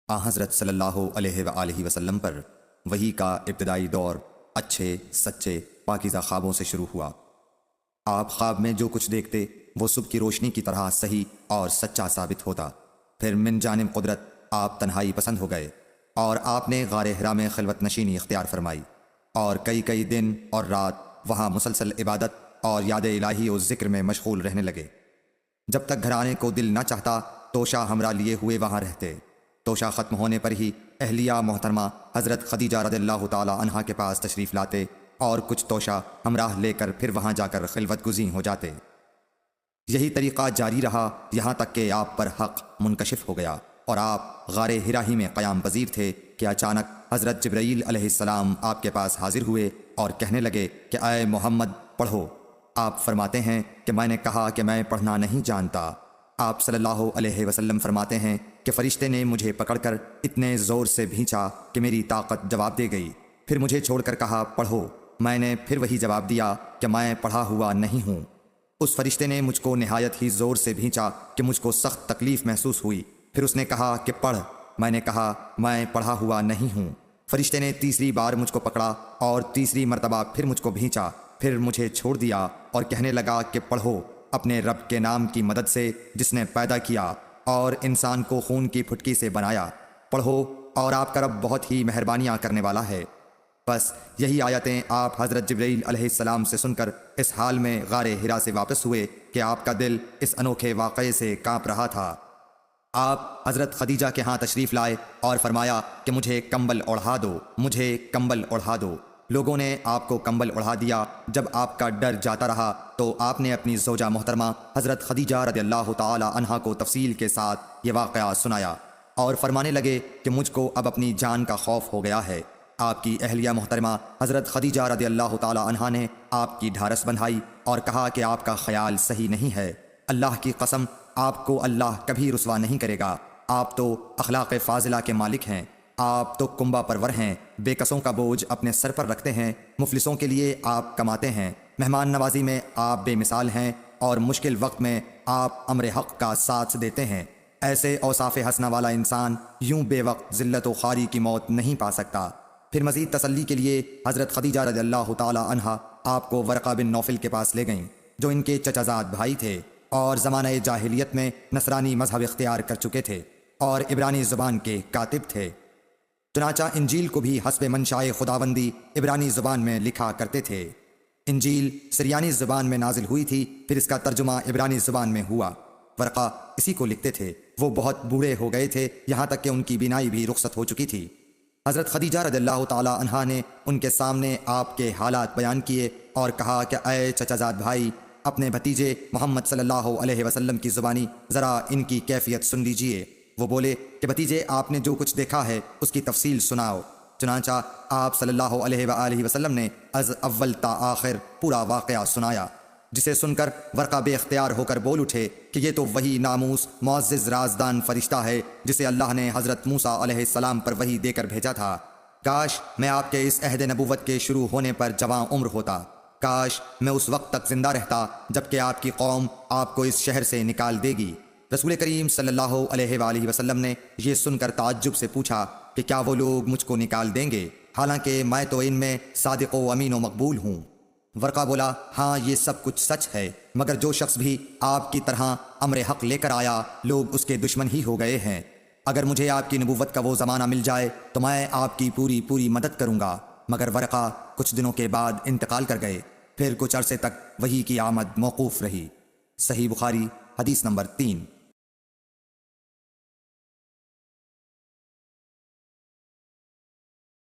حضرت صلی اللہ علیہ وآلہ وسلم پر وحی کا ابتدائی دور اچھے سچے پاکیزہ خوابوں سے شروع ہوا۔ آپ خواب میں جو کچھ دیکھتے وہ صبح کی روشنی کی طرح صحیح اور سچا ثابت ہوتا۔ پھر من جانب قدرت آپ تنہائی پسند ہو گئے اور آپ نے غار حرا میں خلوت نشینی اختیار فرمائی اور کئی دن اور رات وہاں مسلسل عبادت اور یاد الہی و ذکر میں مشغول رہنے لگے۔ جب تک گھر آنے کو دل نہ چاہتا توشہ ہمراہ لیے ہوئے وہاں رہتے۔ توشہ ختم ہونے پر ہی اہلیہ محترمہ حضرت خدیجہ رضی اللہ تعالی عنہا کے پاس تشریف لاتے اور کچھ توشہ ہمراہ لے کر پھر وہاں جا کر خلوت گزین ہو جاتے۔ یہی طریقہ جاری رہا یہاں تک کہ آپ پر حق منکشف ہو گیا اور آپ غار حرا ہی میں قیام پذیر تھے کہ اچانک حضرت جبرائیل علیہ السلام آپ کے پاس حاضر ہوئے اور کہنے لگے کہ اے محمد پڑھو۔ آپ فرماتے ہیں کہ میں نے کہا کہ میں پڑھنا نہیں جانتا۔ آپ صلی اللہ علیہ وسلم فرماتے ہیں کہ فرشتے نے مجھے پکڑ کر اتنے زور سے بھینچا کہ میری طاقت جواب دے گئی، پھر مجھے چھوڑ کر کہا پڑھو۔ میں نے پھر وہی جواب دیا کہ میں پڑھا ہوا نہیں ہوں۔ اس فرشتے نے مجھ کو نہایت ہی زور سے بھینچا کہ مجھ کو سخت تکلیف محسوس ہوئی، پھر اس نے کہا کہ پڑھ۔ میں نے کہا میں پڑھا ہوا نہیں ہوں۔ فرشتے نے تیسری بار مجھ کو پکڑا اور تیسری مرتبہ پھر مجھ کو بھینچا، پھر مجھے چھوڑ دیا اور کہنے لگا کہ پڑھو اپنے رب کے نام کی مدد سے جس نے پیدا کیا اور انسان کو خون کی پھٹکی سے بنایا۔ پڑھو اور آپ کا رب بہت ہی مہربانیاں کرنے والا ہے۔ بس یہی آیتیں آپ حضرت جبرائیل علیہ السلام سے سن کر اس حال میں غار حرا سے واپس ہوئے کہ آپ کا دل اس انوکھے واقعے سے کانپ رہا تھا۔ آپ حضرت خدیجہ کے ہاں تشریف لائے اور فرمایا کہ مجھے کمبل اوڑھا دو، مجھے کمبل اوڑھا دو۔ لوگوں نے آپ کو کمبل اوڑھا دیا۔ جب آپ کا ڈر جاتا رہا تو آپ نے اپنی زوجہ محترمہ حضرت خدیجہ رضی اللہ تعالی عنہا کو تفصیل کے ساتھ یہ واقعہ سنایا اور فرمانے لگے کہ مجھ کو اب اپنی جان کا خوف ہو گیا ہے۔ آپ کی اہلیہ محترمہ حضرت خدیجہ رضی اللہ تعالی عنہا نے آپ کی ڈھارس بندھائی اور کہا کہ آپ کا خیال صحیح نہیں ہے۔ اللہ کی قسم آپ کو اللہ کبھی رسوا نہیں کرے گا۔ آپ تو اخلاق فاضلہ کے مالک ہیں۔ آپ تو کنبہ پرور ہیں، بے کسوں کا بوجھ اپنے سر پر رکھتے ہیں، مفلسوں کے لیے آپ کماتے ہیں، مہمان نوازی میں آپ بے مثال ہیں اور مشکل وقت میں آپ امر حق کا ساتھ دیتے ہیں۔ ایسے اوصاف حسنہ والا انسان یوں بے وقت ذلت و خواری کی موت نہیں پا سکتا۔ پھر مزید تسلی کے لیے حضرت خدیجہ رضی اللہ تعالی عنہا آپ کو ورقہ بن نوفل کے پاس لے گئیں جو ان کے چچا زاد بھائی تھے اور زمانہ جاہلیت میں نصرانی مذہب اختیار کر چکے تھے اور عبرانی زبان کے کاتب تھے۔ چنانچہ انجیل کو بھی حسب منشائے خداوندی عبرانی زبان میں لکھا کرتے تھے۔ انجیل سریانی زبان میں نازل ہوئی تھی، پھر اس کا ترجمہ عبرانی زبان میں ہوا۔ ورقہ اسی کو لکھتے تھے۔ وہ بہت بوڑھے ہو گئے تھے، یہاں تک کہ ان کی بینائی بھی رخصت ہو چکی تھی۔ حضرت خدیجہ رضی اللہ تعالی عنہا نے ان کے سامنے آپ کے حالات بیان کیے اور کہا کہ اے چچا زاد بھائی، اپنے بھتیجے محمد صلی اللہ علیہ وسلم کی زبانی ذرا ان کی کیفیت سن لیجئے۔ وہ بولے کہ بھتیجے آپ نے جو کچھ دیکھا ہے اس کی تفصیل سناؤ۔ چنانچہ آپ صلی اللہ علیہ وآلہ وسلم نے از اول تا آخر پورا واقعہ سنایا، جسے سن کر ورقہ بے اختیار ہو کر بول اٹھے کہ یہ تو وہی ناموس معزز رازدان فرشتہ ہے جسے اللہ نے حضرت موسیٰ علیہ السلام پر وحی دے کر بھیجا تھا۔ کاش میں آپ کے اس عہد نبوت کے شروع ہونے پر جواں عمر ہوتا۔ کاش میں اس وقت تک زندہ رہتا جب کہ آپ کی قوم آپ کو اس شہر سے نکال دے گی۔ رسول کریم صلی اللہ علیہ وآلہ وسلم نے یہ سن کر تعجب سے پوچھا کہ کیا وہ لوگ مجھ کو نکال دیں گے، حالانکہ میں تو ان میں صادق و امین و مقبول ہوں۔ ورقہ بولا ہاں یہ سب کچھ سچ ہے، مگر جو شخص بھی آپ کی طرح امر حق لے کر آیا لوگ اس کے دشمن ہی ہو گئے ہیں۔ اگر مجھے آپ کی نبوت کا وہ زمانہ مل جائے تو میں آپ کی پوری مدد کروں گا۔ مگر ورقہ کچھ دنوں کے بعد انتقال کر گئے، پھر کچھ عرصے تک وحی کی آمد موقوف رہی۔ صحیح بخاری حدیث نمبر 3۔